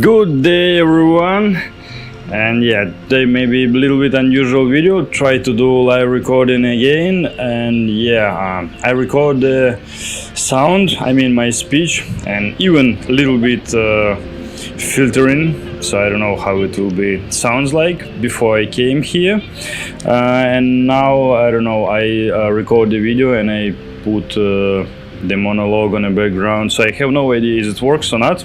Good day everyone, and yeah, today maybe a little bit unusual video. Try to do live recording again, and yeah, I record the sound, I mean my speech, and even a little bit filtering, so I don't know how it will be sounds like before I came here, and now I don't know, I record the video and I put the monologue on the background, so I have no idea if it works or not.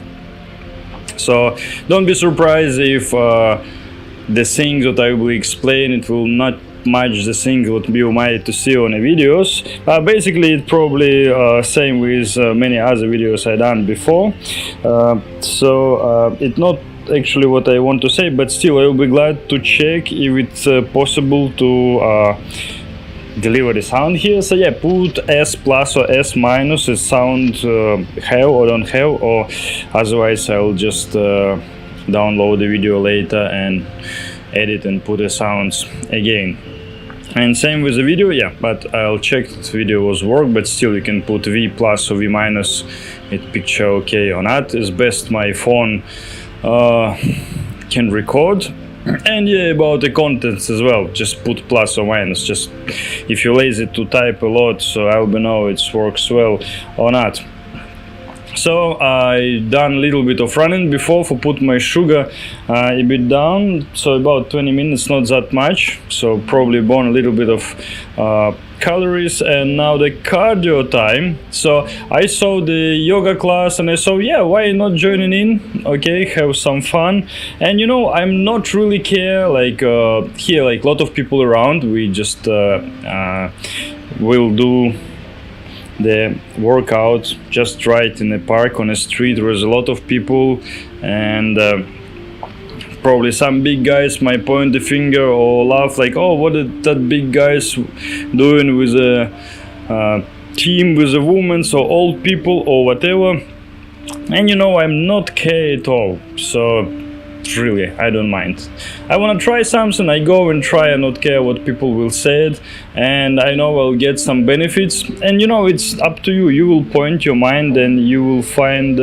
So don't be surprised if the things that I will explain, it will not match the things that you might to see on the videos. Basically, it's probably same with many other videos I done before. So it's not actually what I want to say, but still I will be glad to check if it's possible to deliver the sound here. So yeah, put S plus or S minus the sound have or don't have, or otherwise I'll just download the video later and edit and put the sounds again. And same with the video, yeah, but I'll check if the video was work, but still you can put V plus or V minus, it picture okay or not. It's best my phone can record. And yeah, about the contents as well, just put plus or minus, just if you're lazy to type a lot, so I will know it works well or not. So I done a little bit of running before for put my sugar a bit down, so about 20 minutes, not that much, so probably burn a little bit of calories. And now the cardio time. So I saw the yoga class and I saw, yeah, why not joining in, okay, have some fun. And you know, I'm not really care like here, like a lot of people around, we just will do the workout just right in the park on the street. There's a lot of people, and probably some big guys might point the finger or laugh like, oh, what is that big guys doing with a team with a woman, so old people or whatever. And you know, I'm not care at all, so really I don't mind. I want to try something, I go and try and not care what people will say it, and I know I'll get some benefits. And you know, it's up to you, you will point your mind and you will find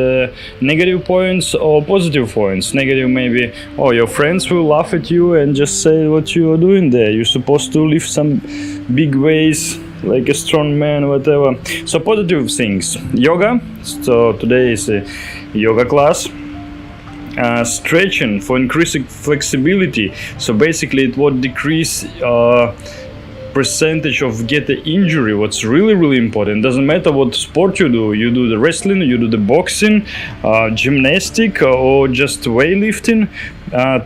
negative points or positive points. Negative maybe, oh, your friends will laugh at you and just say what you are doing there, you're supposed to lift some big weights like a strong man, whatever. So positive things, yoga, so today is a yoga class. Stretching for increasing flexibility, so basically it would decrease percentage of get the injury. What's really important, doesn't matter what sport you do the wrestling, you do the boxing, gymnastic, or just weightlifting,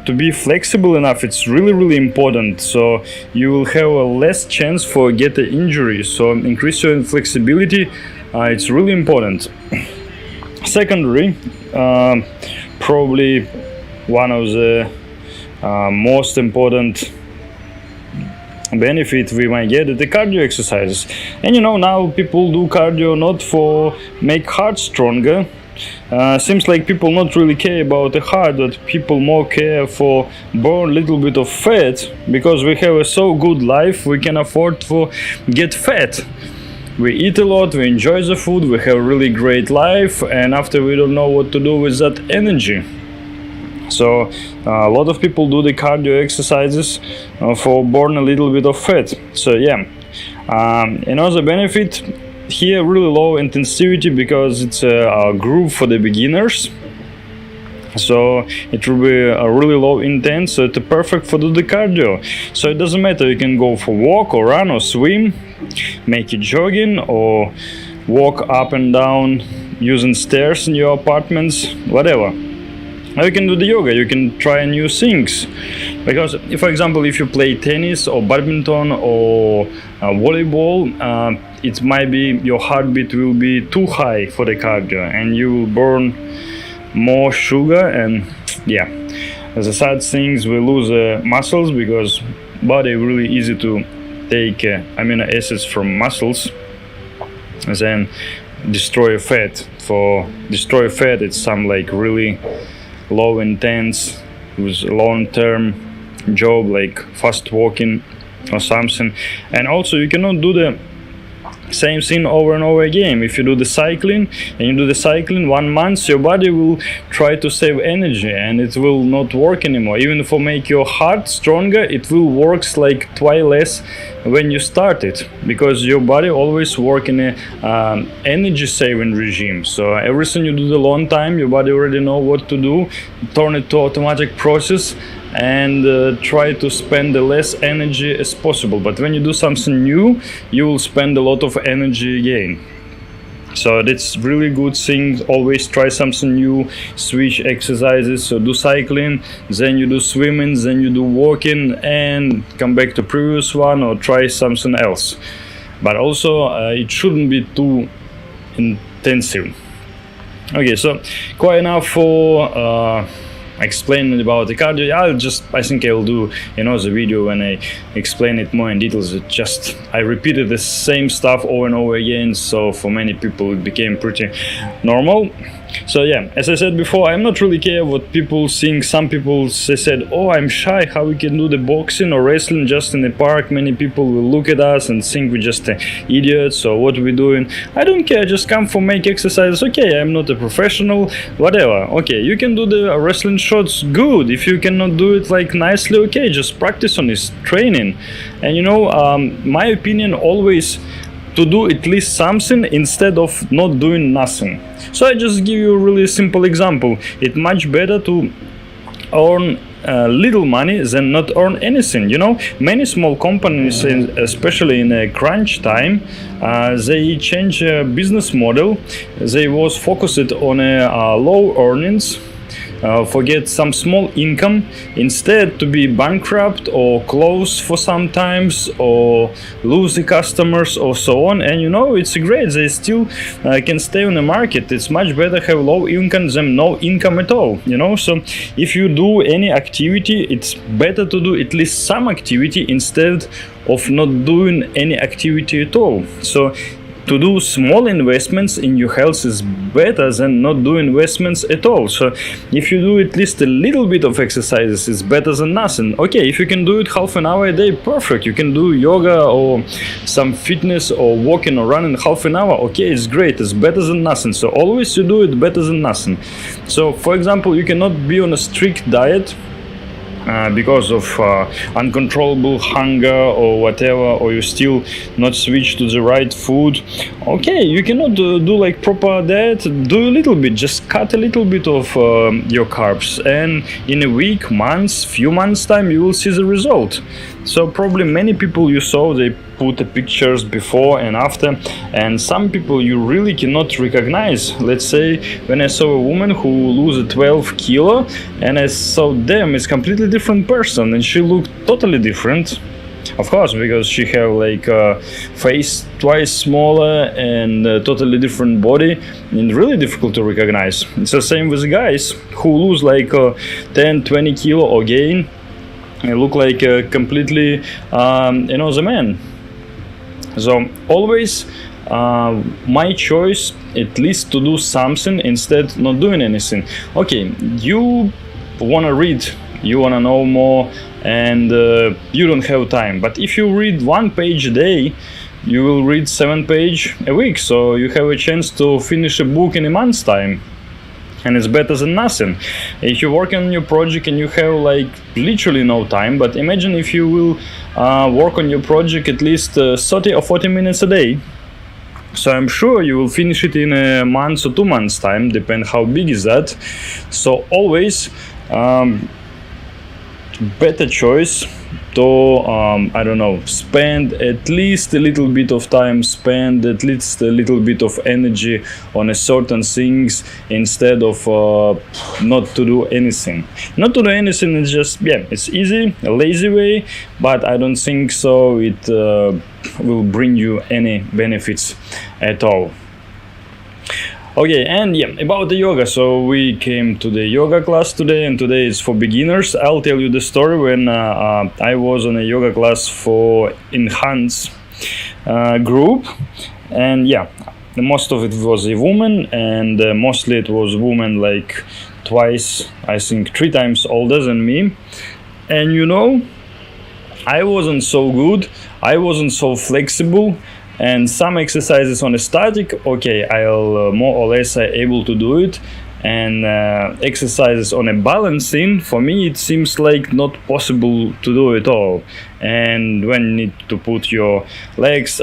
to be flexible enough, it's really important, so you will have a less chance for get the injury. So increase your flexibility, it's really important. Secondary, probably one of the most important benefit we might get is the cardio exercises. And you know, now people do cardio not for make heart stronger. Seems like people not really care about the heart, but people more care for burn a little bit of fat, because we have a so good life, we can afford to get fat. We eat a lot, we enjoy the food, we have a really great life, and after we don't know what to do with that energy. So a lot of people do the cardio exercises for burn a little bit of fat. So yeah, another benefit here, really low intensity, because it's a group for the beginners. So it will be a really low intense, so it's perfect for do the cardio. So it doesn't matter, you can go for walk or run or swim, make it jogging, or walk up and down using stairs in your apartments, whatever. Or you can do the yoga, you can try new things. Because if, for example, if you play tennis or badminton or volleyball, it might be your heartbeat will be too high for the cardio and you will burn more sugar. And yeah, as a sad things, we lose muscles, because body really easy to take amino acids from muscles and then destroy fat. For destroy fat, it's some like really low intense with long-term job like fast walking or something. And also you cannot do the Same thing over and over again. If you do the cycling and you do the cycling 1 month, your body will try to save energy and it will not work anymore. Even for make your heart stronger, it will works like twice less when you start it, because your body always work in a energy saving regime. So everything you do the long time, your body already know what to do, turn it to automatic process, and try to spend the less energy as possible. But when you do something new, you will spend a lot of energy again. So that's really good thing. Always try something new, switch exercises. So do cycling, then you do swimming, then you do walking, and come back to previous one or try something else. But also it shouldn't be too intensive. Okay, so quite enough for explaining about the cardio. I think I'll do the video when I explain it more in details. I repeated the same stuff over and over again, so for many people it became pretty normal. So yeah, as I said before, I'm not really care what people think. Some people they said, oh, I'm shy, how we can do the boxing or wrestling just in the park. Many people will look at us and think we're just idiots, or what we're doing. I don't care, just come for make exercises. Okay, I'm not a professional, whatever. Okay, you can do the wrestling shots, good. If you cannot do it like nicely, okay, just practice on this training. And my opinion always to do at least something instead of not doing nothing. So I just give you a really simple example. It's much better to earn little money than not earn anything. Many small companies, especially in a crunch time, they change business model. They was focused on low earnings, forget some small income, instead to be bankrupt or close for some times or lose the customers or so on. And it's great, they still can stay on the market. It's much better have low income than no income at all. So if you do any activity, it's better to do at least some activity instead of not doing any activity at all. So to do small investments in your health is better than not do investments at all. So if you do at least a little bit of exercises, it's better than nothing. Okay, if you can do it half an hour a day, perfect. You can do yoga or some fitness or walking or running half an hour. Okay, it's great. It's better than nothing. So always you do it better than nothing. So for example, you cannot be on a strict diet because of uncontrollable hunger or whatever, or you still not switch to the right food. Okay, you cannot do like proper diet. Do a little bit, just cut a little bit of your carbs, and in a week, few months time, you will see the result. So probably many people you saw, they put the pictures before and after, and some people you really cannot recognize. Let's say when I saw a woman who lose 12 kilo, and I saw them, it's completely different person, and she looked totally different. Of course, because she have like face twice smaller and totally different body, and really difficult to recognize. It's the same with guys who lose like 10-20 kilo or gain. They look like completely the man. So always my choice at least to do something instead not doing anything. Okay, you want to read, you want to know more, and you don't have time. But if you read 1 page a day, you will read 7 pages a week. So you have a chance to finish a book in a month's time. And it's better than nothing. If you work on your project and you have like literally no time, but imagine if you will work on your project at least 30 or 40 minutes a day. So I'm sure you will finish it in a month or 2 months time, depend how big is that. So always better choice to spend at least a little bit of time, spend at least a little bit of energy on a certain things instead of not to do anything. Not to do anything is just it's easy, a lazy way, but I don't think so it will bring you any benefits at all. Okay, and about the yoga. So we came to the yoga class today, and today is for beginners. I'll tell you the story when I was on a yoga class for enhanced group, and most of it was a woman, and mostly it was women like twice, I think 3 times older than me. And I wasn't so good, I wasn't so flexible, And some exercises on a static, okay, I'll more or less able to do it. And exercises on a balancing, for me it seems like not possible to do at all. And when you need to put your legs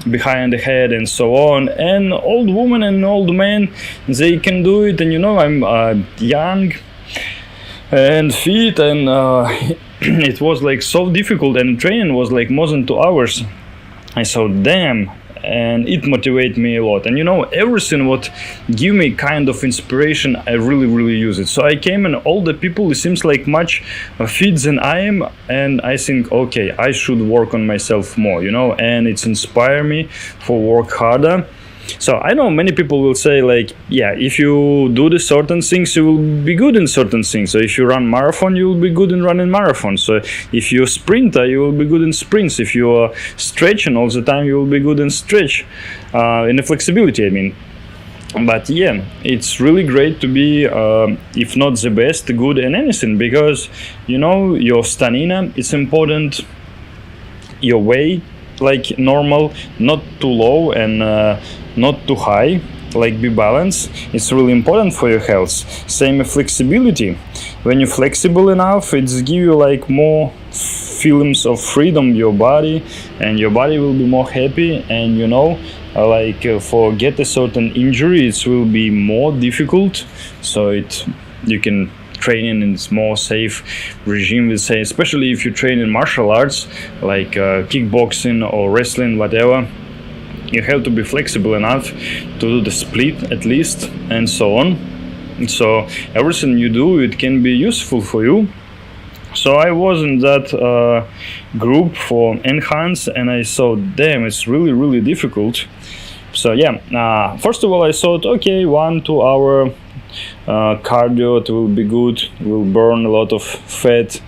behind the head and so on, and old woman and old man, they can do it. And I'm young and fit, and it was like so difficult, and training was like more than 2 hours. I thought, damn. And it motivated me a lot. And everything what give me kind of inspiration, I really use it. So I came, and all the people, it seems like much fit than I am, and I think, okay, I should work on myself more, and it's inspired me for work harder. So I know many people will say like, yeah, if you do the certain things, you will be good in certain things. So if you run marathon, you will be good in running marathon. So if you're a sprinter, you will be good in sprints. If you are stretching all the time, you will be good in stretch, in the flexibility, I mean. But yeah, it's really great to be, if not the best, good in anything, because your stamina is important, your weight like normal, not too low and not too high, like be balanced. It's really important for your health. Same with flexibility. When you're flexible enough, it's give you like more feelings of freedom your body, and your body will be more happy. And for get a certain injury, it will be more difficult. So you can training in a more safe regime, we say, especially if you train in martial arts like kickboxing or wrestling, whatever. You have to be flexible enough to do the split at least, and so on. So everything you do, it can be useful for you. So I was in that group for enhance, and I thought, damn, it's really difficult. So yeah, first of all I thought, okay, 1-2 hour cardio, it will be good, will burn a lot of fat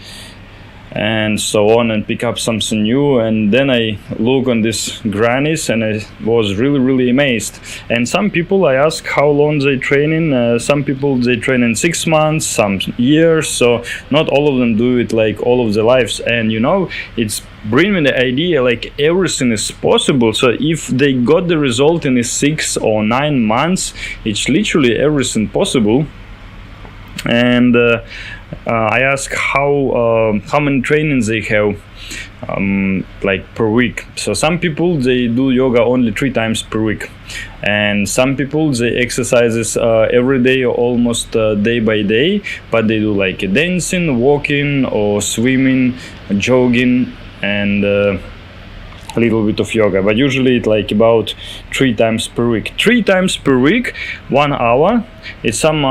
and so on, and pick up something new. And then I look on these grannies, and I was really amazed. And some people I ask how long they training. Some people they train in 6 months, some years. So not all of them do it like all of their lives. And it's bring me the idea like everything is possible. So if they got the result in 6 or 9 months, it's literally everything possible. And I ask how many trainings they have like per week. So some people they do yoga only 3 times per week, and some people they exercises every day or almost day by day, but they do like dancing, walking or swimming, jogging, and a little bit of yoga. But usually it's like about 3 times per week. 3 times per week, 1 hour. It's some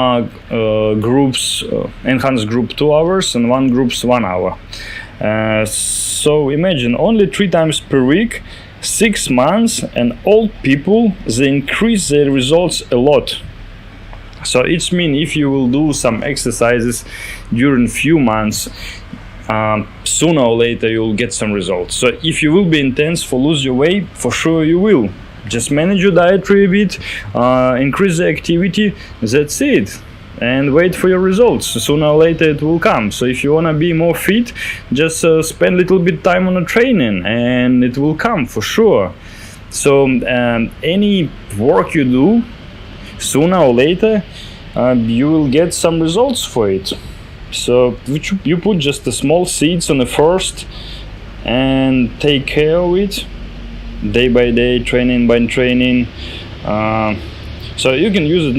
groups, enhanced group 2 hours, and one group's 1 hour. So imagine only 3 times per week, 6 months, and old people they increase their results a lot. So it means if you will do some exercises during few months, sooner or later you'll get some results. So if you will be intense for lose your weight, for sure you will. Just manage your dietary a bit, increase the activity, that's it, and wait for your results. Sooner or later it will come. So if you want to be more fit, just spend a little bit time on the training, and it will come for sure. So any work you do, sooner or later you will get some results for it. So you put just the small seeds on the first, and take care of it day by day, training by training. So you can use it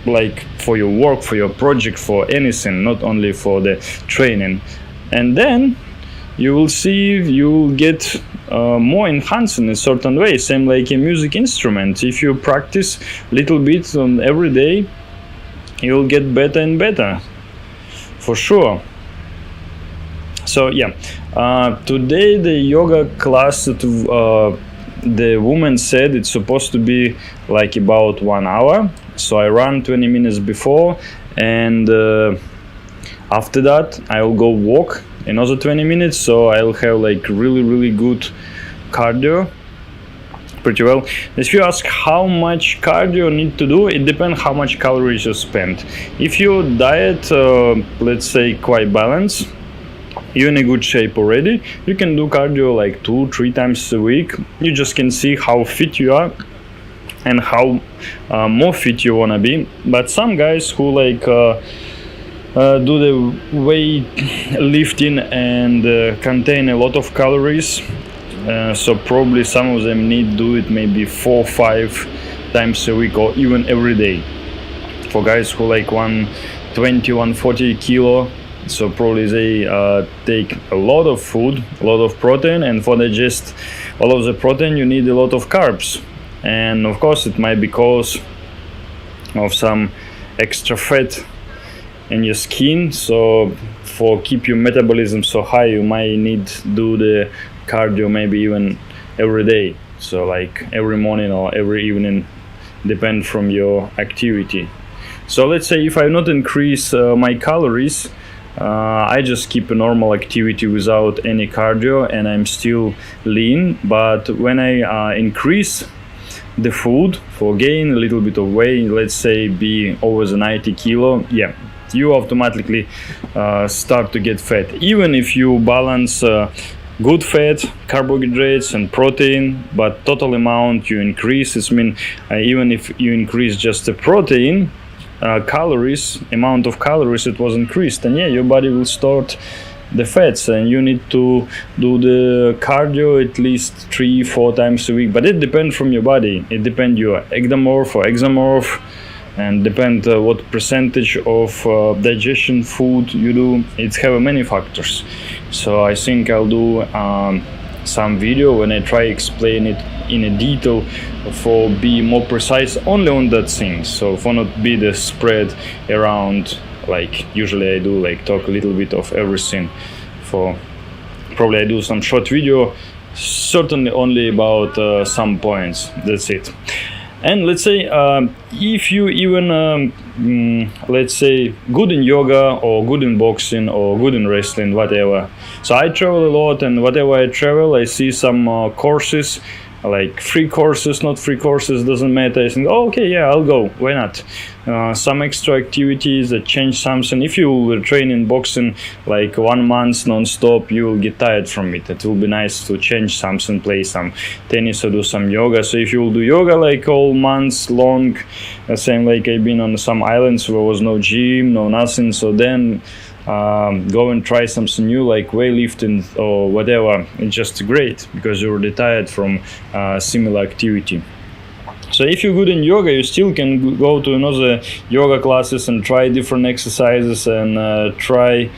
like for your work, for your project, for anything, not only for the training. And then you will see you will get more enhanced in a certain way. Same like a music instrument. If you practice little bit on every day, you will get better and better. For sure. So yeah, today the yoga class the woman said it's supposed to be like about 1 hour. So I run 20 minutes before, and after that I will go walk another 20 minutes. So I'll have like really good cardio. Pretty well. If you ask how much cardio you need to do, it depends how much calories you spend. If your diet, let's say, quite balanced, you're in a good shape already, you can do cardio like 2-3 times a week. You just can see how fit you are and how more fit you wanna be. But some guys who like do the weight lifting and contain a lot of calories, so probably some of them need do it maybe 4-5 times a week or even every day. For guys who like 120-140 kilo, so probably they take a lot of food, a lot of protein, and for digest all of the protein you need a lot of carbs. And of course it might be cause of some extra fat in your skin, so for keep your metabolism so high you might need do the cardio maybe even every day, so like every morning or every evening, depend from your activity. So let's say if I not increase my calories, I just keep a normal activity without any cardio and I'm still lean. But when I increase the food for gain a little bit of weight, let's say be over the 90 kilo, yeah, you automatically start to get fat. Even if you balance good fat, carbohydrates and protein, but total amount you increase, it means even if you increase just the protein, calories, amount of calories it was increased, and yeah, your body will start the fats, and you need to do the cardio at least 3-4 times a week. But it depends from your body. It depends your ectomorph or exomorph, and depend what percentage of digestion food you do. It have many factors. So I think I'll do some video when I try explain it in a detail for be more precise only on that thing, so for not be the spread around like usually I do, like talk a little bit of everything. For probably I do some short video, certainly only about some points, that's it. And let's say if you even let's say good in yoga or good in boxing or good in wrestling, whatever. So I travel a lot, and whatever I travel I see some courses, like free courses, not free courses, doesn't matter. I think, oh, okay, yeah, I'll go, why not? Some extra activities that change something. If you will train in boxing like 1 month non-stop, you will get tired from it. It will be nice to change something, play some tennis or do some yoga. So if you will do yoga like all months long, same like I've been on some islands where was no gym, no nothing, so then go and try something new like weightlifting or whatever. It's just great because you're already tired from similar activity. So if you're good in yoga, you still can go to another yoga classes and try different exercises and try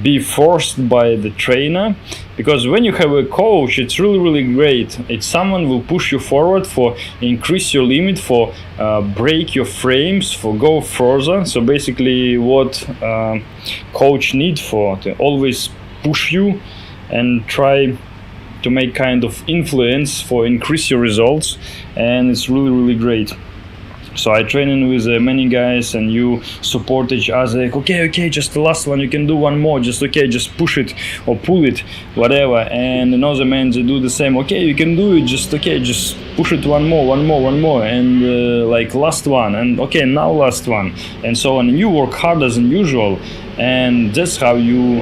be forced by the trainer, because when you have a coach, it's really great. It's someone will push you forward, for increase your limit, for break your frames, for go further. So basically what coach need for to always push you and try to make kind of influence for increase your results, and it's really great. So I training with many guys, and you support each other, like, okay, just the last one, you can do one more, just push it or pull it, whatever. And another man, they do the same, okay, you can do it, just push it one more, and like last one, and okay, now last one, and so on. And you work harder than usual, and that's how you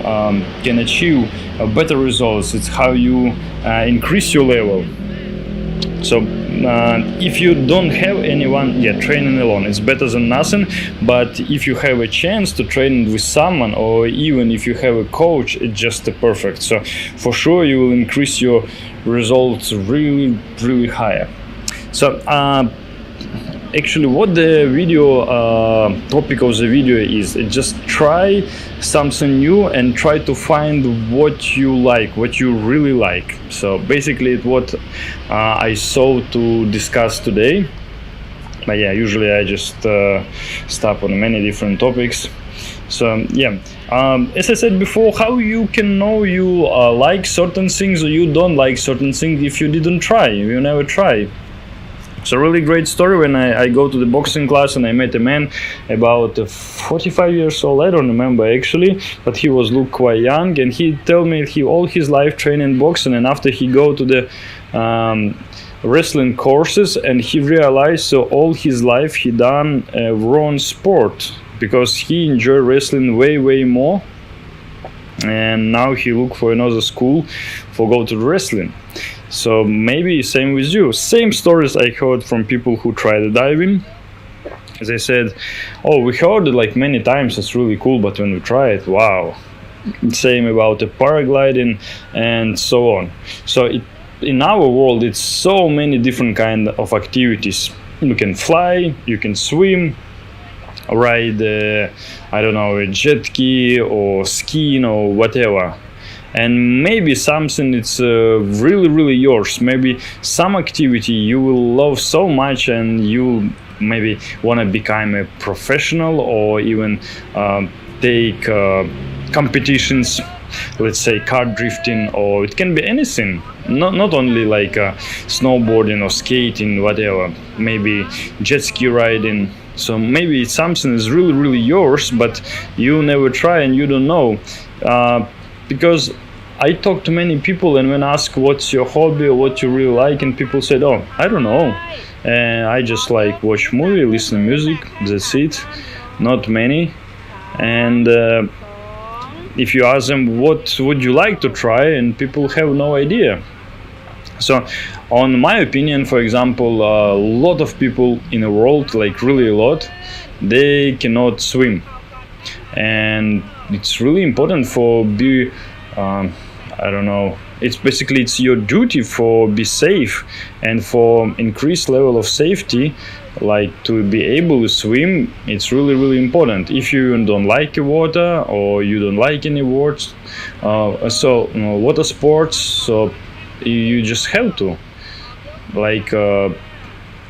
can achieve better results. It's how you increase your level. So if you don't have anyone, yeah, training alone it's better than nothing. But if you have a chance to train with someone, or even if you have a coach, it's just perfect. So for sure you will increase your results really higher. So actually what the video topic of the video is, just try something new and try to find what you like, what you really like. So basically it's what I saw to discuss today. But yeah, usually I just stop on many different topics. So yeah, as I said before, how you can know you like certain things or you don't like certain things if you didn't try, you never try. It's a really great story. When I go to the boxing class, and I met a man about 45 years old, I don't remember actually, but he was look quite young, and he told me he all his life trained in boxing, and after he go to the wrestling courses, and he realized so all his life he done wrong sport, because he enjoyed wrestling way more and now he look for another school for go to wrestling. So maybe same with you. Same stories I heard from people who tried diving. They said, oh, we heard it like many times, it's really cool, but when we try it, wow. Same about the paragliding and so on. So in our world, it's so many different kind of activities. You can fly, you can swim, ride, I don't know, a jet ski or skiing or whatever. And maybe something it's really yours. Maybe some activity you will love so much and you maybe want to become a professional or even take competitions, let's say kart drifting, or it can be anything, not only like snowboarding or skating, whatever, maybe jet ski riding. So maybe something is really yours, but you never try and you don't know. Because I talk to many people, and when asked what's your hobby or what you really like, and people said, oh, I don't know, and I just like watch movie, listen to music, that's it, not many. And if you ask them what would you like to try, and people have no idea. So on my opinion, for example, a lot of people in the world, like really a lot, they cannot swim, and it's really important for be I don't know, it's basically it's your duty for be safe and for increased level of safety, like to be able to swim. It's really important. If you don't like the water or you don't like any words, water sports, so you just have to, like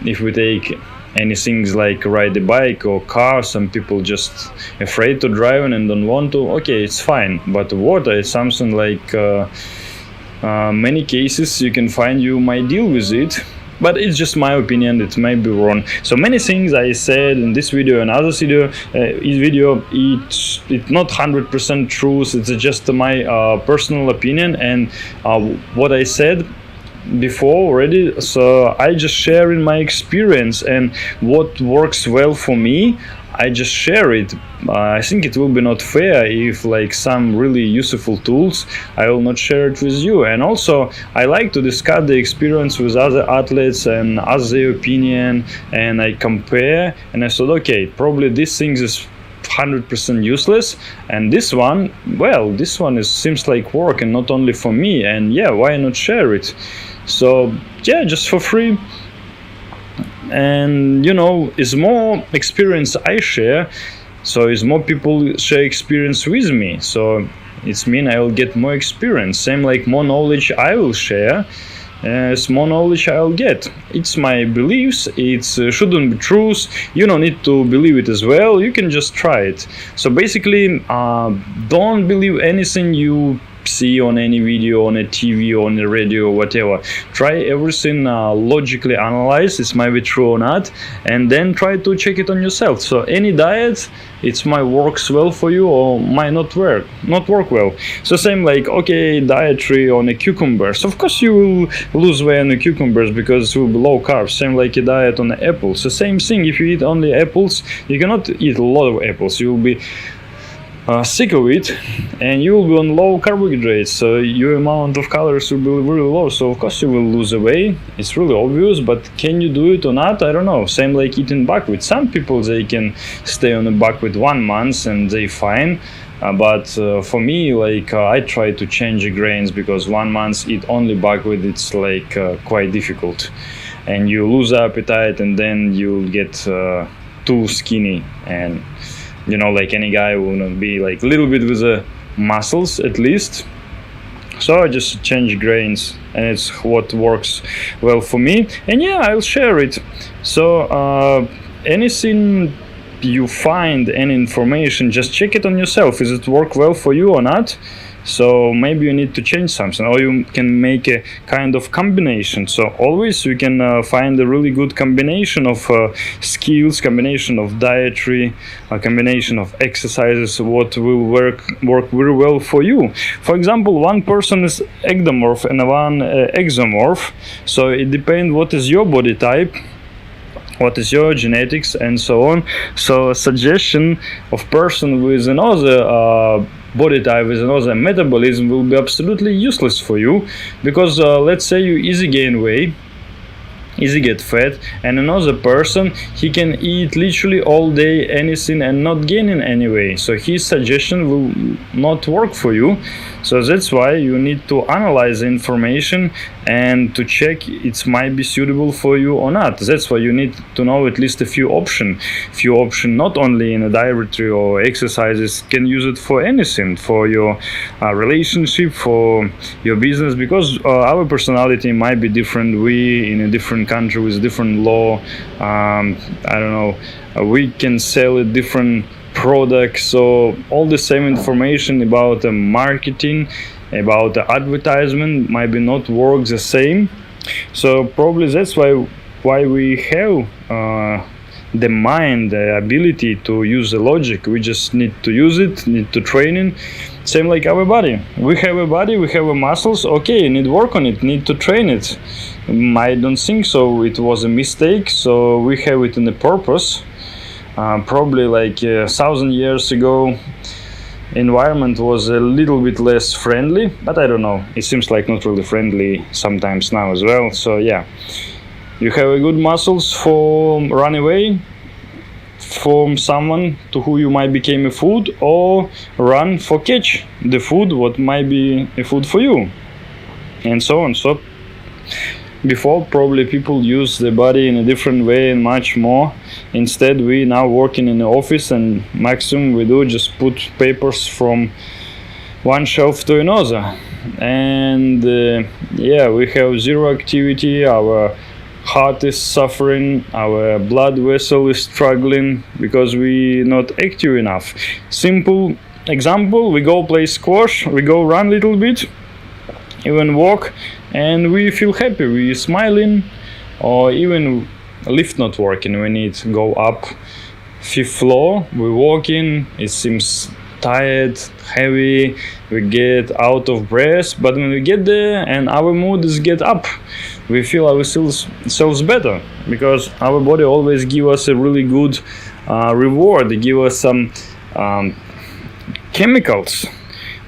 if we take any things like ride a bike or car, some people just afraid to drive and don't want to, okay, it's fine. But water is something like many cases you can find you might deal with it, but it's just my opinion, it might be wrong. So many things I said in this video and other video, it's not 100% truth, it's just my personal opinion and what I said before already. So I just share in my experience, and what works well for me, I just share it. I think it will be not fair if like some really useful tools I will not share it with you. And also I like to discuss the experience with other athletes and ask their opinion, and I compare, and I said, okay, probably this thing is 100% useless, and this one, well, this one seems like work and not only for me, and yeah, why not share it? So yeah, just for free. And you know, is more experience I share, so is more people share experience with me, so it's mean I will get more experience. Same like more knowledge I will share, as more knowledge I'll get. It's my beliefs, it shouldn't be truth, you don't need to believe it as well, you can just try it. So basically don't believe anything you see on any video, on a TV, on the radio, or whatever. Try everything, logically analyze it might be true or not, and then try to check it on yourself. So any diet, it might works well for you or might not work well. So same like, okay, dietary on a cucumbers, of course you will lose weight on the cucumbers because it will be low carb. Same like a diet on the apples. So same thing, if you eat only apples, you cannot eat a lot of apples, you will be sick of it, and you will be on low carbohydrates, so your amount of calories will be really low, so of course you will lose weight. It's really obvious, but can you do it or not, I don't know. Same like eating buckwheat. Some people, they can stay on the buckwheat 1 month and they fine, but for me, like I try to change the grains, because 1 month eat only buckwheat, it's like quite difficult, and you lose appetite, and then you get too skinny, and you know, like any guy will be like a little bit with the muscles at least. So I just change grains, and it's what works well for me, and yeah, I'll share it. So anything you find, any information, just check it on yourself, is it work well for you or not. So maybe you need to change something, or you can make a kind of combination. So always you can find a really good combination of skills, combination of dietary, a combination of exercises, what will work very well for you. For example, one person is ectomorph and one exomorph, so it depends what is your body type, what is your genetics, and so on. So a suggestion of person with another body type with another metabolism will be absolutely useless for you, because let's say you easy gain weight, easy get fat, and another person, he can eat literally all day anything and not gaining any weight, so his suggestion will not work for you. So that's why you need to analyze the information and to check it might be suitable for you or not. That's why you need to know at least a few options not only in a dietary or exercises, can use it for anything, for your relationship, for your business, because our personality might be different. We in a different country with different law, I don't know, we can sell a different products, so all the same information about the marketing, about the advertisement might be not work the same. So probably that's why we have the mind, the ability to use the logic. We just need to use it, need to train it. Same like our body. We have a body, we have a muscles. Okay, need work on it, need to train it. I don't think so it was a mistake. So we have it in the purpose. Probably like 1,000 years ago, environment was a little bit less friendly, but I don't know, it seems like not really friendly sometimes now as well. So yeah, you have a good muscles for run away from someone to who you might become a food, or run for catch the food what might be a food for you, and so on. So before, probably people use the body in a different way and much more. Instead, we now working in the office, and maximum we do just put papers from one shelf to another, and yeah, we have zero activity. Our heart is suffering, our blood vessel is struggling because we not active enough. Simple example: we go play squash, we go run a little bit, even walk, and we feel happy, we smiling. Or even lift not working, we need to go up 5th floor, we walking, it seems tired, heavy, we get out of breath, but when we get there and our mood is get up, we feel ourselves better, because our body always give us a really good reward. They give us some chemicals,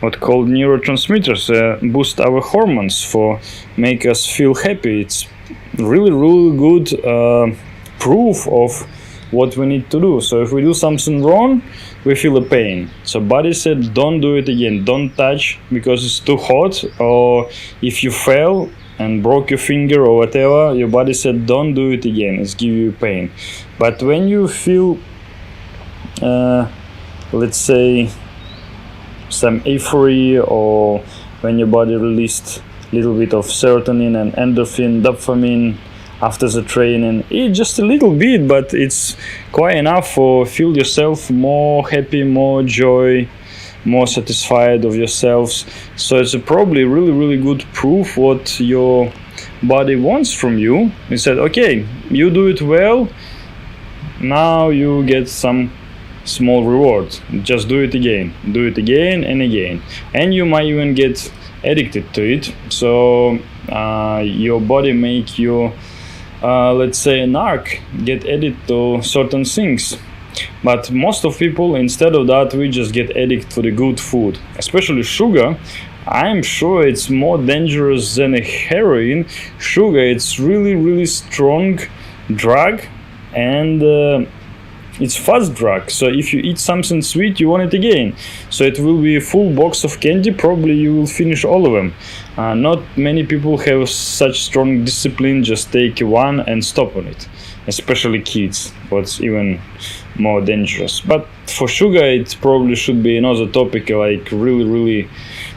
what called neurotransmitters, boost our hormones for make us feel happy. It's really good proof of what we need to do. So if we do something wrong, we feel a pain. So body said, don't do it again, don't touch because it's too hot. Or if you fell and broke your finger or whatever, your body said, don't do it again, it's give you pain. But when you feel let's say some euphoria, or when your body released a little bit of serotonin and endorphin, dopamine after the training, it's just a little bit, but it's quite enough for feel yourself more happy, more joy, more satisfied of yourselves. So it's probably really good proof what your body wants from you. It said, okay, you do it well, now you get some small reward, just do it again and again, and you might even get addicted to it. So your body make you let's say a narc, get addicted to certain things. But most of people, instead of that, we just get addicted to the good food, especially sugar. I'm sure it's more dangerous than a heroin. Sugar, it's really strong drug, and it's fast drug. So if you eat something sweet, you want it again. So it will be a full box of candy, probably you will finish all of them. Not many people have such strong discipline, just take one and stop on it, especially kids, what's even more dangerous. But for sugar, it probably should be another topic, like really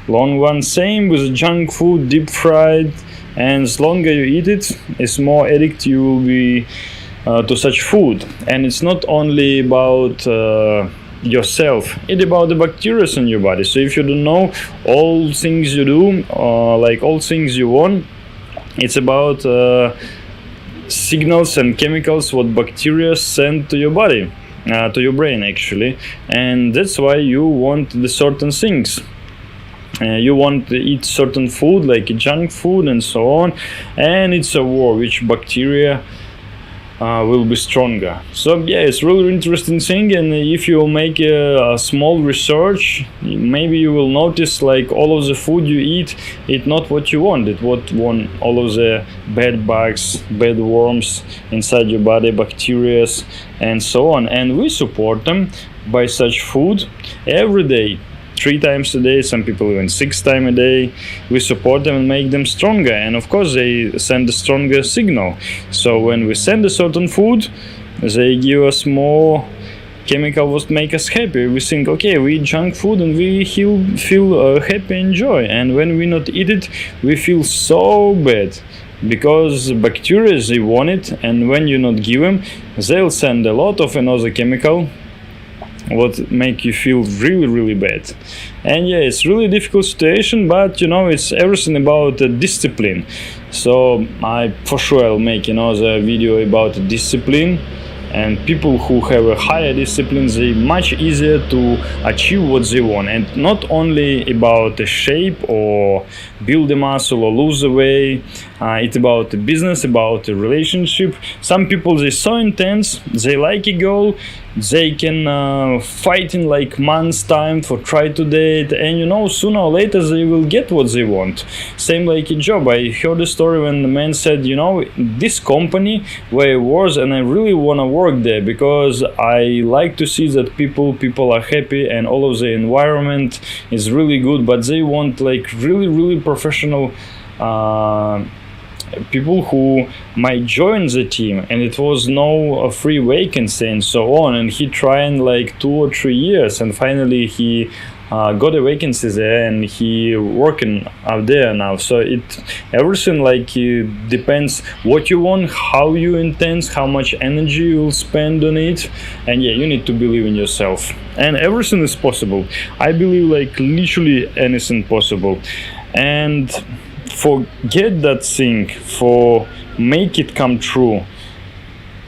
long one. Same with junk food, deep fried, and as longer you eat it, it's more addict you will be to such food. And it's not only about yourself, it's about the bacteria in your body. So if you don't know all things you do, like all things you want, it's about signals and chemicals what bacteria send to your body, to your brain actually. And that's why you want the certain things. You want to eat certain food like junk food and so on, and it's a war which bacteria will be stronger. So yeah, it's really interesting thing, and if you make a small research, maybe you will notice like all of the food you eat, it's not what you want. It what want all of the bad bugs, bad worms inside your body, bacteria, and so on. And we support them by such food every day. 3 times a day, some people even 6 times a day. We support them and make them stronger, and of course they send a stronger signal. So when we send a certain food, they give us more chemical what make us happy. We think, okay, we eat junk food and we feel happy and joy, and when we not eat it, we feel so bad, because bacteria, they want it, and when you not give them, they'll send a lot of another chemical what make you feel really bad. And yeah, it's really difficult situation, but it's everything about discipline. So I for sure I'll make another video about discipline, and people who have a higher discipline, they much easier to achieve what they want, and not only about the shape or build the muscle or lose the weight. It's about the business, about the relationship. Some people, they're so intense, they like a goal, they can fight in like months time for try to date, and sooner or later they will get what they want. Same like a job. I heard a story when the man said, this company where I was, and I really want to work there because I like to see that people are happy and all of the environment is really good, but they want like really professional people who might join the team, and it was no free vacancy and so on. And he tried like 2 or 3 years, and finally he got a vacancy there, and he working out there now. So everything like depends what you want, how you intend, how much energy you will spend on it, and yeah, you need to believe in yourself, and everything is possible. I believe like literally anything possible, and forget that thing, for make it come true.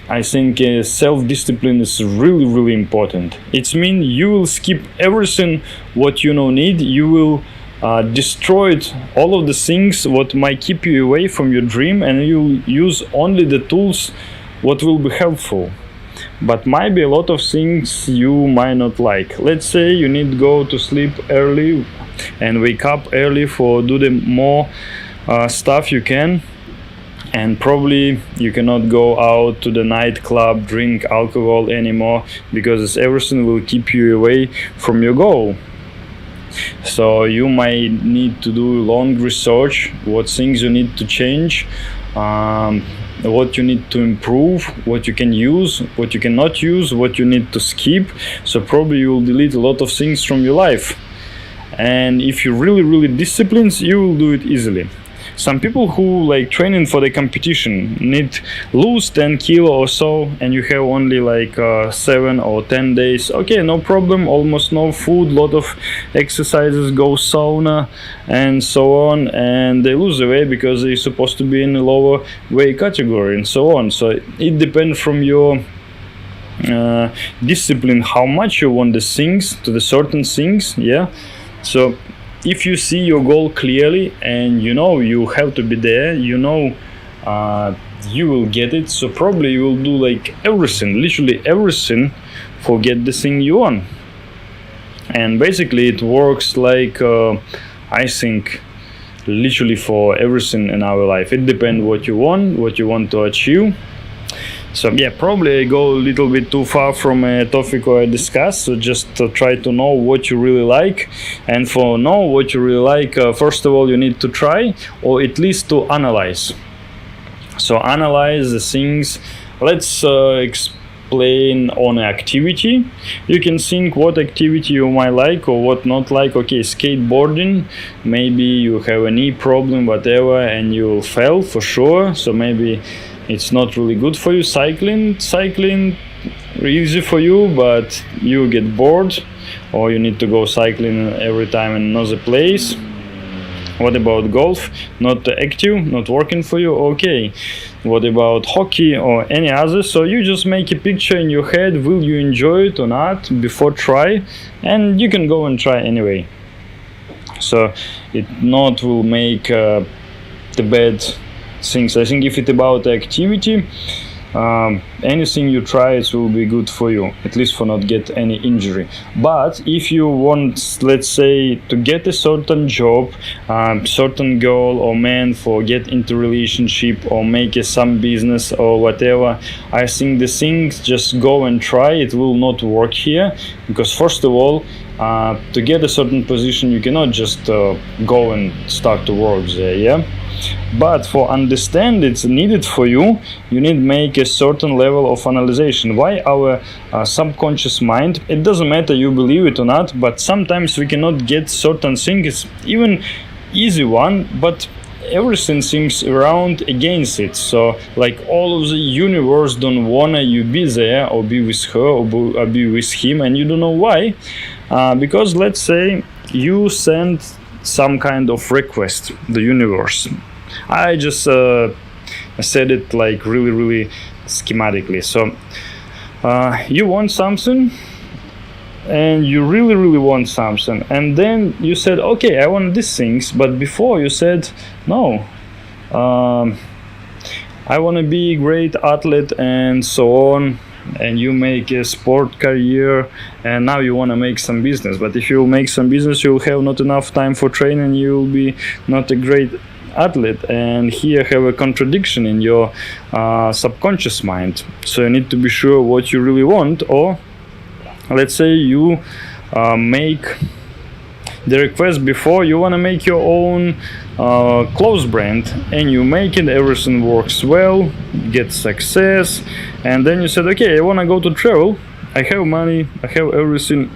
I think self-discipline is really important. It means you will skip everything what you don't need. You will destroy all of the things what might keep you away from your dream, and you will use only the tools what will be helpful. But might be a lot of things you might not like. Let's say you need to go to sleep early and wake up early for do the more stuff you can, and probably you cannot go out to the nightclub, drink alcohol anymore, because everything will keep you away from your goal. So you might need to do long research, what things you need to change, what you need to improve, what you can use, what you cannot use, what you need to skip. So probably you will delete a lot of things from your life. And if you really disciplined, you will do it easily. Some people who like training for the competition need lose 10 kilo or so, and you have only like 7 or 10 days. Okay, no problem, almost no food, lot of exercises, go sauna and so on, and they lose the weight because they're supposed to be in a lower weight category and so on. So it depends from your discipline, how much you want the things, to the certain things. Yeah, so if you see your goal clearly and you have to be there, you will get it. So probably you will do like everything, literally everything, for get the thing you want. And basically it works like I think literally for everything in our life. It depends what you want to achieve. So yeah, probably I go a little bit too far from a topic I discussed. So just try to know what you really like, and for know what you really like, first of all you need to try, or at least to analyze. So analyze the things. Let's explain on activity. You can think what activity you might like or what not like. Okay, skateboarding, maybe you have a knee problem, whatever, and you will fail for sure. So maybe it's not really good for you. Cycling easy for you, but you get bored, or you need to go cycling every time in another place. What about golf? Not active, not working for you. Okay, what about hockey or any other? So you just make a picture in your head, will you enjoy it or not, before try, and you can go and try anyway. So it not will make the bad things. I think if it's about activity, anything you try, it will be good for you, at least for not get any injury. But if you want, let's say, to get a certain job, certain girl or man, for get into relationship or make some business or whatever, I think the things just go and try, it will not work here, because first of all, to get a certain position, you cannot just go and start to work there, yeah. But for understand it's needed for you, you need make a certain level of analyzation. Why our subconscious mind, it doesn't matter you believe it or not, but sometimes we cannot get certain things, even easy one, but everything seems around against it. So like all of the universe don't wanna you be there or be with her or be with him, and you don't know why. Because let's say you send some kind of request the universe. I just said it like really schematically. So you want something, and you really want something, and then you said, okay, I want these things, but before you said no, I want to be a great athlete and so on, and you make a sport career, and now you want to make some business. But if you make some business, you'll have not enough time for training, you'll be not a great athlete, and here have a contradiction in your subconscious mind. So you need to be sure what you really want. Or let's say you make the request before, you want to make your own clothes brand, and you make it, everything works well, get success, and then you said, okay, I want to go to travel, I have money, I have everything,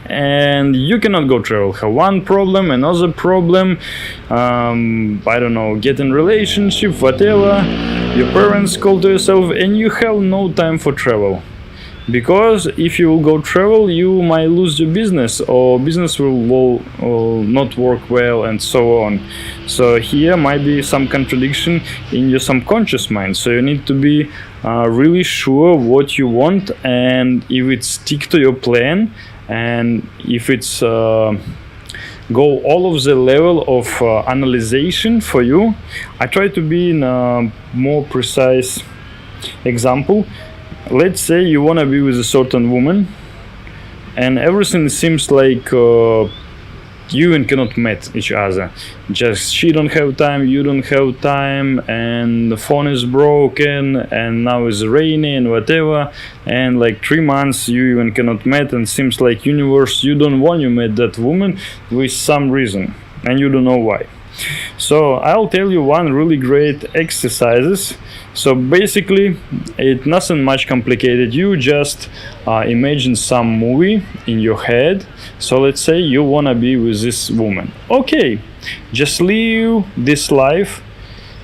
and you cannot go travel. Have one problem, another problem, I don't know, get in relationship, whatever, your parents call to yourself, and you have no time for travel. Because if you will go travel, you might lose your business, or business will not work well, and so on. So here might be some contradiction in your subconscious mind. So you need to be really sure what you want, and if it stick to your plan, and if it's go all of the level of analyzation for you. I try to be in a more precise example. Let's say you want to be with a certain woman, and everything seems like you even cannot meet each other. Just she don't have time, you don't have time, and the phone is broken, and now it's rainy and whatever, and like 3 months you even cannot meet, and seems like universe, you don't want to meet that woman with some reason, and you don't know why. So I'll tell you one really great exercises. So basically it's nothing much complicated. You just imagine some movie in your head. So let's say you wanna be with this woman. Okay, just live this life.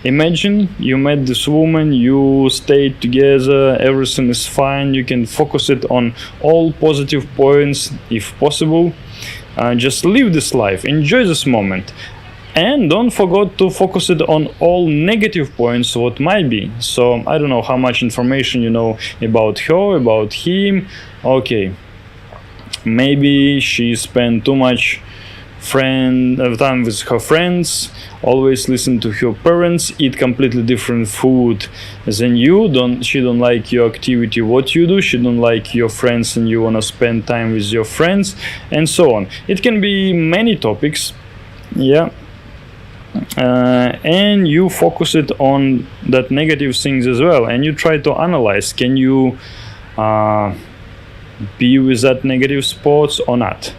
Imagine you met this woman, you stayed together, everything is fine. You can focus it on all positive points if possible. Just live this life, enjoy this moment. And don't forget to focus it on all negative points what might be. So I don't know how much information you know about her, about him. Okay, maybe she spent too much time with her friends, always listen to her parents, eat completely different food than you. She don't like your activity what you do, she don't like your friends, and you want to spend time with your friends, and so on. It can be many topics, yeah. And you focus it on that negative things as well, and you try to analyze, can you be with that negative spots or not?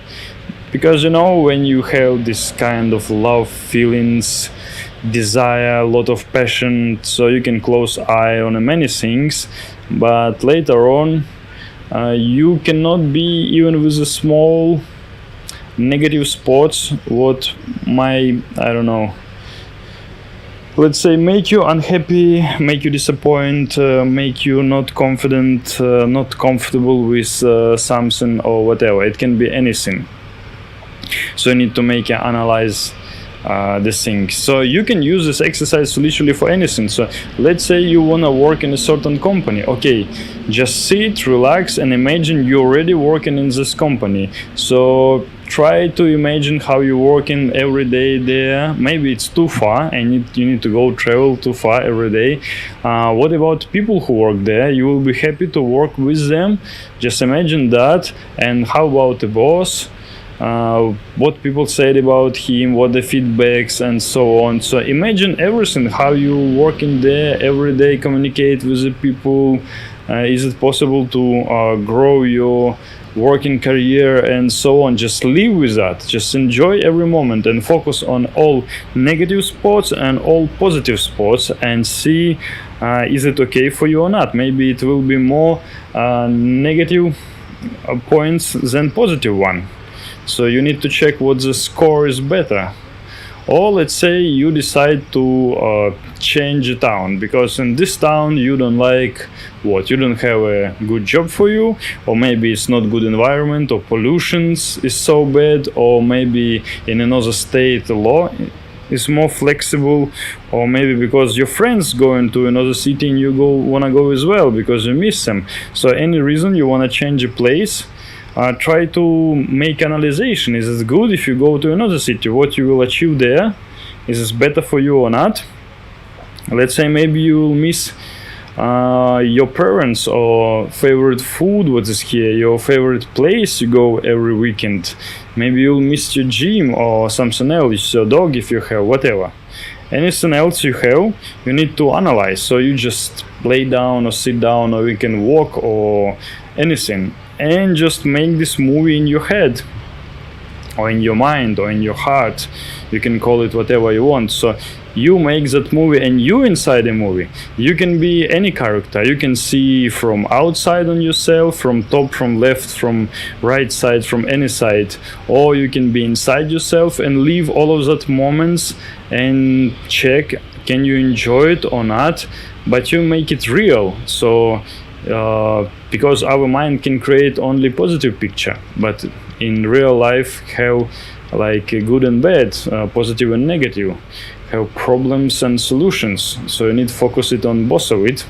Because you know, when you have this kind of love feelings, desire, a lot of passion, so you can close eye on many things, but later on you cannot be even with the small negative spots what might, I don't know, let's say make you unhappy, make you disappoint, make you not confident, not comfortable with something or whatever. It can be anything. So you need to make an analyze the thing. So you can use this exercise literally for anything. So let's say you want to work in a certain company. Okay, just sit, relax, and imagine you're already working in this company. So try to imagine how you're working every day there. Maybe it's too far and you need to go travel too far every day. What about people who work there? You will be happy to work with them. Just imagine that. And how about the boss? What people said about him, what the feedbacks, and so on. So imagine everything, how you working there every day, communicate with the people. Is it possible to grow your working career and so on? Just live with that, just enjoy every moment and focus on all negative spots and all positive spots and see is it okay for you or not. Maybe it will be more negative points than positive one. So you need to check what the score is better. Or let's say you decide to change a town because in this town you don't like what, you don't have a good job for you, or maybe it's not good environment, or pollution is so bad, or maybe in another state the law is more flexible, or maybe because your friends going to another city and you wanna go as well because you miss them. So any reason you wanna change a place, try to make analysis. Is it good if you go to another city? What you will achieve there? Is this better for you or not? Let's say maybe you will miss your parents or favorite food, what is here, your favorite place you go every weekend. Maybe you'll miss your gym or something else, your dog if you have, whatever. Anything else you have, you need to analyze. So you just lay down or sit down, or you can walk or anything, and just make this movie in your head or in your mind or in your heart. You can call it whatever you want. So you make that movie, and you inside the movie. You can be any character. You can see from outside on yourself, from top, from left, from right side, from any side. Or you can be inside yourself and live all of that moments and check, can you enjoy it or not? But you make it real. So because our mind can create only positive picture, but in real life have like good and bad, positive and negative, have problems and solutions. So you need to focus it on both of it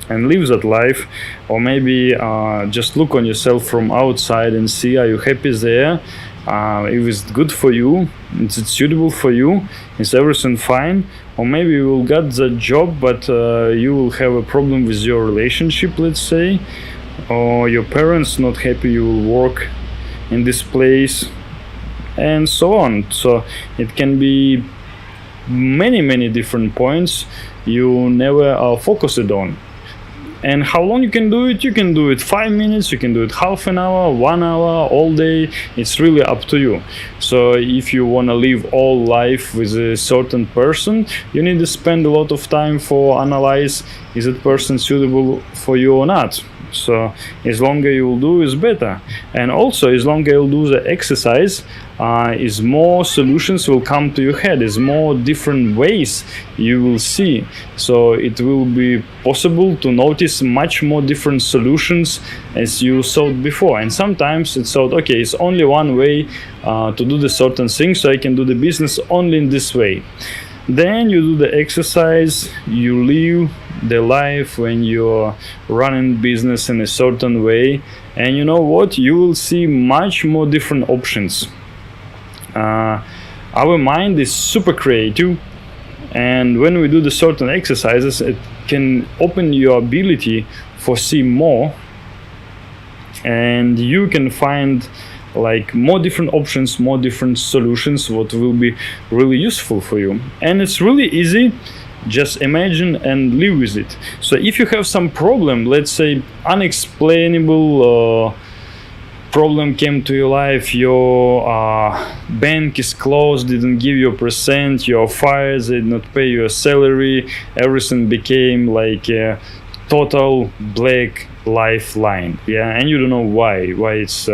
and live that life. Or maybe just look on yourself from outside and see, are you happy there? If it's good for you, is it suitable for you, is everything fine? Or maybe you will get the job, but you will have a problem with your relationship, let's say, or your parents not happy you will work in this place, and so on. So it can be many different points you never focused on. And how long you can do it? You can do it 5 minutes, you can do it half an hour, 1 hour, all day. It's really up to you. So if you want to live all life with a certain person, you need to spend a lot of time for analyze, is that person suitable for you or not? So as longer you will do, is better. And also as longer you'll do the exercise, is more solutions will come to your head, is more different ways you will see. So it will be possible to notice much more different solutions as you thought before. And sometimes it's thought, okay, it's only one way to do the certain thing, so I can do the business only in this way. Then you do the exercise, you live the life when you're running business in a certain way, and you know what, you will see much more different options. Our mind is super creative, and when we do the certain exercises, it can open your ability for see more, and you can find like more different options, more different solutions, what will be really useful for you. And it's really easy. Just imagine and live with it. So if you have some problem, let's say unexplainable problem came to your life, your bank is closed, didn't give you a percent, you're fired, they did not pay your salary, everything became like a total black lifeline, yeah, and you don't know why it's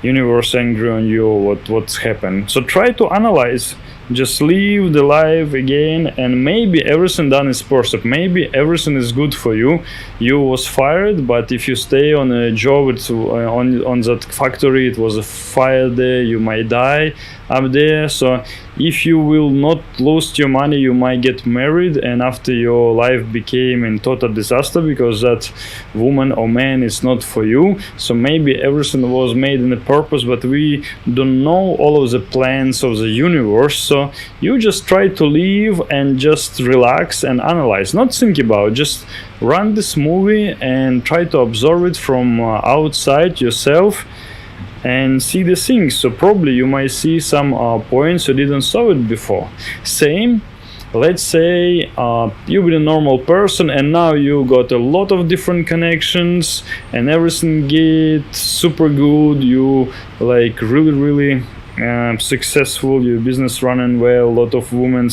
universe angry on you, what's happened. So try to analyze just live the life again, and maybe everything done is perfect, maybe everything is good for you. You was fired, but if you stay on a job, it's on that factory, it was a fire there, you might die up there. So if you will not lose your money, you might get married, and after your life became in total disaster because that woman or man is not for you. So maybe everything was made in a purpose, but we don't know all of the plans of the universe. So you just try to live and just relax and analyze, not think about, just run this movie and try to observe it from outside yourself and see the things. So probably you might see some points you didn't saw it before. Same, let's say you've been a normal person and now you got a lot of different connections and everything gets super good, you like really successful, your business running well, a lot of women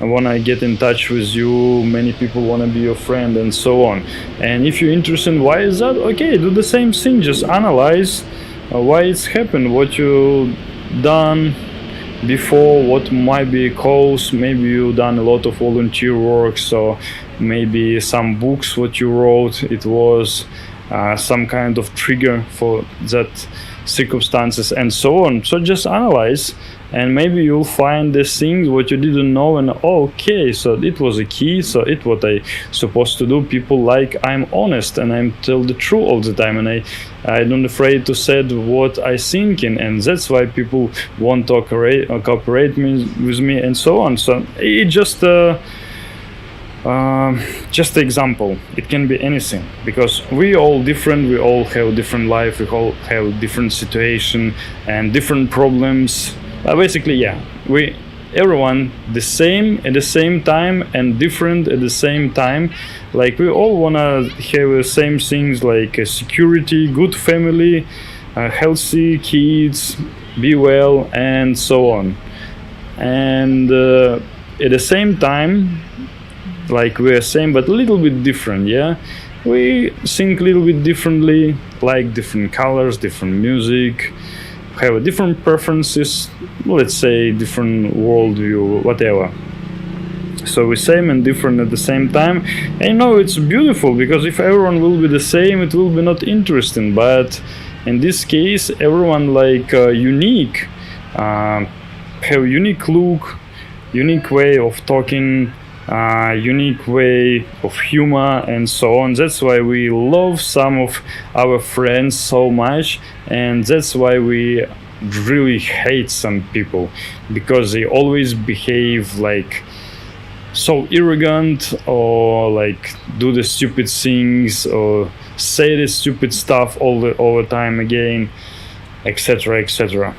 wanna get in touch with you, many people wanna be your friend and so on. And if you're interested, why is that? Okay, do the same thing, just analyze why it's happened, what you done before, what might be a cause. Maybe you done a lot of volunteer work, so maybe some books what you wrote, it was some kind of trigger for that circumstances and so on. So just analyze, and maybe you'll find the things what you didn't know, and okay, so it was a key, so it what I supposed to do. People like I'm honest and I'm tell the truth all the time, and I don't afraid to say what I thinking, and that's why people want to cooperate with me and so on. So it just an example. It can be anything, because we all different, we all have different life, we all have different situation and different problems. Basically, yeah, everyone the same at the same time and different at the same time. Like we all wanna have the same things, like security, good family, healthy kids, be well, and so on. And at the same time, like we're same but a little bit different, yeah, we think a little bit differently, like different colors, different music, have different preferences, let's say different worldview, whatever. So we're same and different at the same time. And you know, it's beautiful, because if everyone will be the same, it will be not interesting. But in this case, everyone like unique, have unique look, unique way of talking, unique way of humor and so on. That's why we love some of our friends so much, and that's why we really hate some people, because they always behave like so arrogant, or like do the stupid things, or say the stupid stuff all the time again, etc, etc.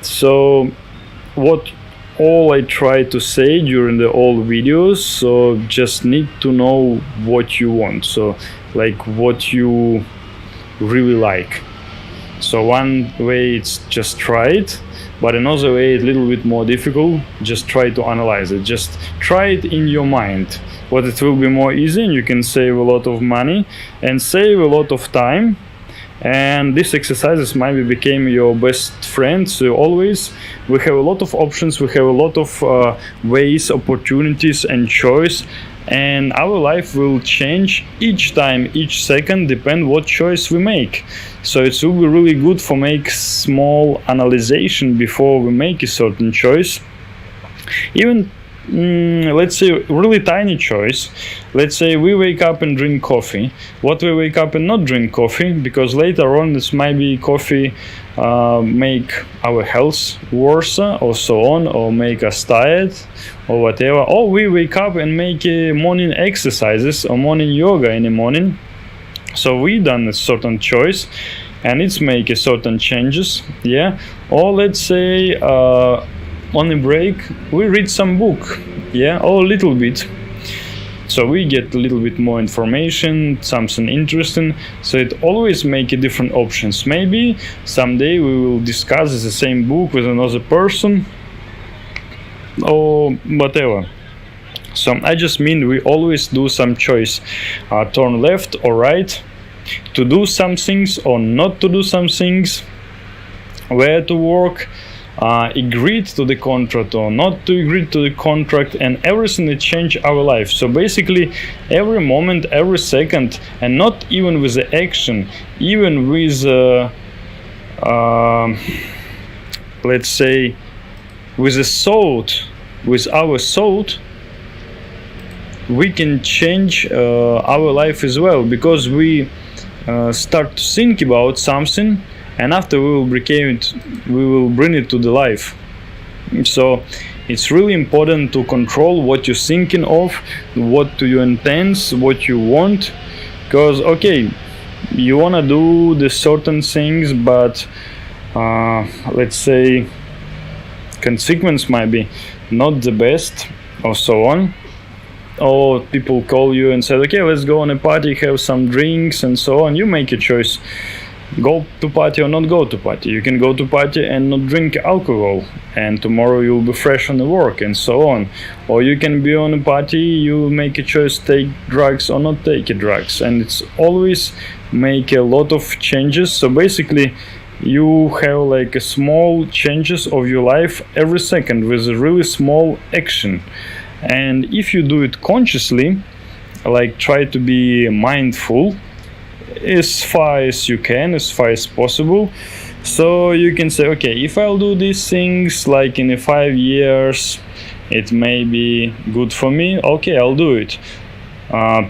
So what all I try to say during the all videos, so just need to know what you want, so like what you really like. So one way it's just try it, but another way it's a little bit more difficult, just try to analyze it, just try it in your mind. What it will be more easy, and you can save a lot of money and save a lot of time. And these exercises maybe became your best friend. So always we have a lot of options, we have a lot of ways, opportunities and choice, and our life will change each time, each second, depend what choice we make. So it will be really good for make small analyzation before we make a certain choice. Even let's say really tiny choice. Let's say we wake up and drink coffee. What we wake up and not drink coffee, because later on this might be coffee make our health worse or so on, or make us tired or whatever. Or we wake up and make morning exercises or morning yoga in the morning. So we done a certain choice and it's make a certain changes, yeah. Or let's say on a break we read some book, yeah, or a little bit, so we get a little bit more information, something interesting. So it always make a different options. Maybe someday we will discuss the same book with another person or whatever. So I just mean we always do some choice, turn left or right, to do some things or not to do some things, where to work, agreed to the contract or not to agree to the contract, and everything that changed our life. So basically every moment, every second, and not even with the action, even with let's say with the thought, with our thought, we can change our life as well, because we start to think about something, and after we will bring it to the life. So it's really important to control what you're thinking of, what do you intend, what you want, because okay, you want to do the certain things, but let's say consequence might be not the best, or so on. Or people call you and say, okay, let's go on a party, have some drinks and so on. You make a choice, go to party or not go to party. You can go to party and not drink alcohol, and tomorrow you'll be fresh on the work and so on. Or you can be on a party, you make a choice, take drugs or not take drugs, and it's always make a lot of changes. So basically you have like a small changes of your life every second with a really small action. And if you do it consciously, like try to be mindful as far as you can, as far as possible, so you can say, okay, if I'll do these things like in 5 years, it may be good for me, okay, I'll do it.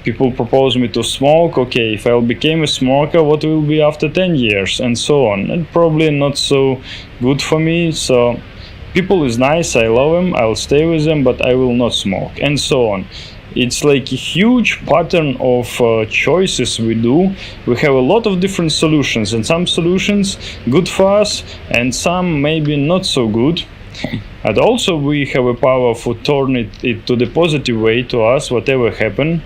People propose me to smoke, okay, if I'll become a smoker, what will be after 10 years, and so on. And probably not so good for me, so people is nice, I love them, I'll stay with them, but I will not smoke, and so on. It's like a huge pattern of choices we do. We have a lot of different solutions, and some solutions good for us, and some maybe not so good. And also we have a power for turning it to the positive way to us, whatever happen.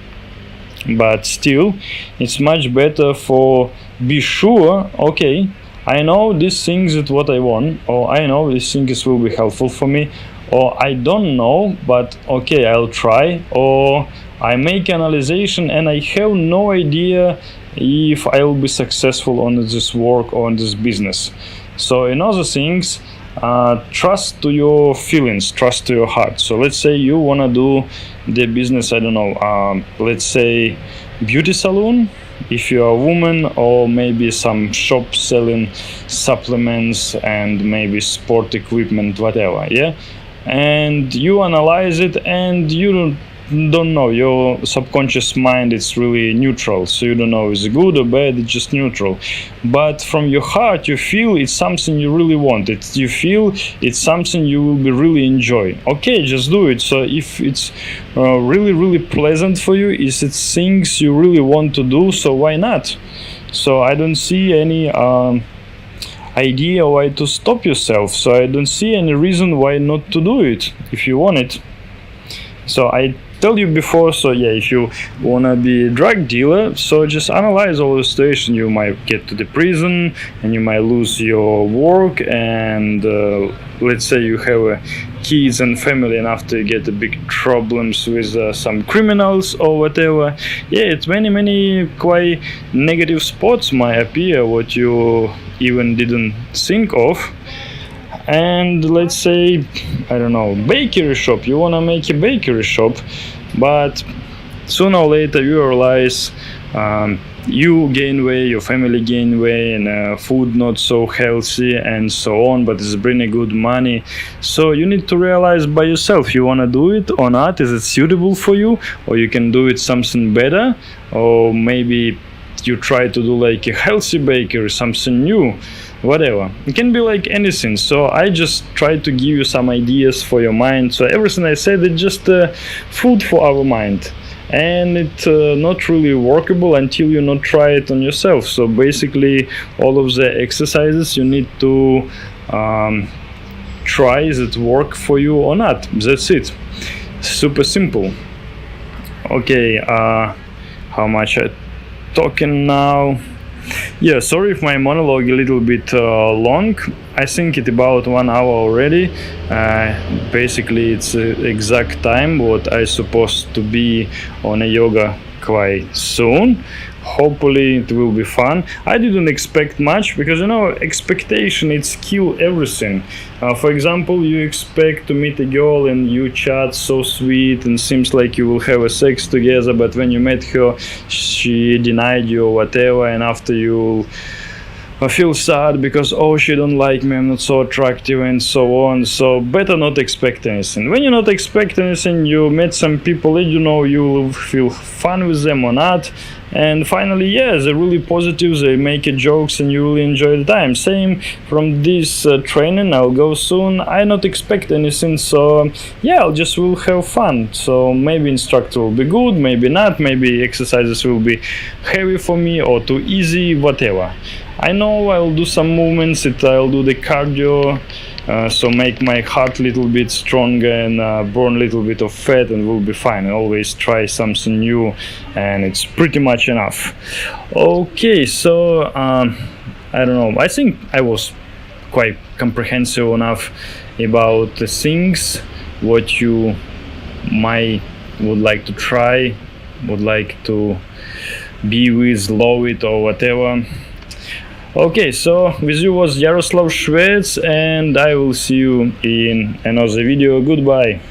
But still, it's much better for be sure, okay, I know these things is what I want, or I know these things will be helpful for me, or I don't know, but okay, I'll try, or I make analyzation and I have no idea if I will be successful on this work or on this business. So in other things, trust to your feelings, trust to your heart. So let's say you want to do the business, I don't know, let's say beauty salon, if you're a woman, or maybe some shop selling supplements and maybe sport equipment, whatever, yeah, and you analyze it and you don't know, your subconscious mind is really neutral, so you don't know it's good or bad, it's just neutral. But from your heart you feel it's something you really want, you feel it's something you will be really enjoy, okay, just do it. So if it's really pleasant for you, is it things you really want to do, so why not? So I don't see any idea why to stop yourself, so I don't see any reason why not to do it if you want it. So I tell you before, so yeah, if you wanna be a drug dealer, so just analyze all the situation. You might get to the prison and you might lose your work, and let's say you have kids and family, and after you get the big problems with some criminals or whatever, yeah, it's many quite negative spots might appear what you even didn't think of. And let's say, I don't know, bakery shop, you want to make a bakery shop, but sooner or later you realize you gain weight, your family gain weight, and food not so healthy and so on, but it's bringing good money. So you need to realize by yourself, you want to do it or not, is it suitable for you, or you can do it something better, or maybe you try to do like a healthy bakery, something new, whatever. It can be like anything. So I just try to give you some ideas for your mind. So everything I said is just food for our mind, and it's not really workable until you not try it on yourself. So basically all of the exercises you need to try, is it work for you or not. That's it, super simple. Okay, how much I talking now? Yeah, sorry if my monologue a little bit long. I think it's about 1 hour already. Basically it's exact time what I supposed to be on a yoga quite soon. Hopefully it will be fun. I didn't expect much because, you know, expectation it's kill everything. For example, you expect to meet a girl and you chat so sweet and seems like you will have a sex together, but when you met her she denied you or whatever, and after you feel sad because, oh, she don't like me, I'm not so attractive and so on. So better not expect anything. When you not expect anything, you met some people and you know you will feel fun with them or not, and finally, yeah, they're really positive, they make jokes and you really enjoy the time. Same from this training, I'll go soon. I not expect anything, so yeah, I'll just will have fun. So maybe instructor will be good, maybe not, maybe exercises will be heavy for me or too easy, whatever. I know I'll do some movements, I'll do the cardio, so make my heart a little bit stronger and burn a little bit of fat, and will be fine. I always try something new and it's pretty much enough. Okay, so I don't know, I think I was quite comprehensive enough about the things what you would like to try, would like to be with, love it or whatever. Okay, so with you was Yaroslav Shvets, and I will see you in another video. Goodbye.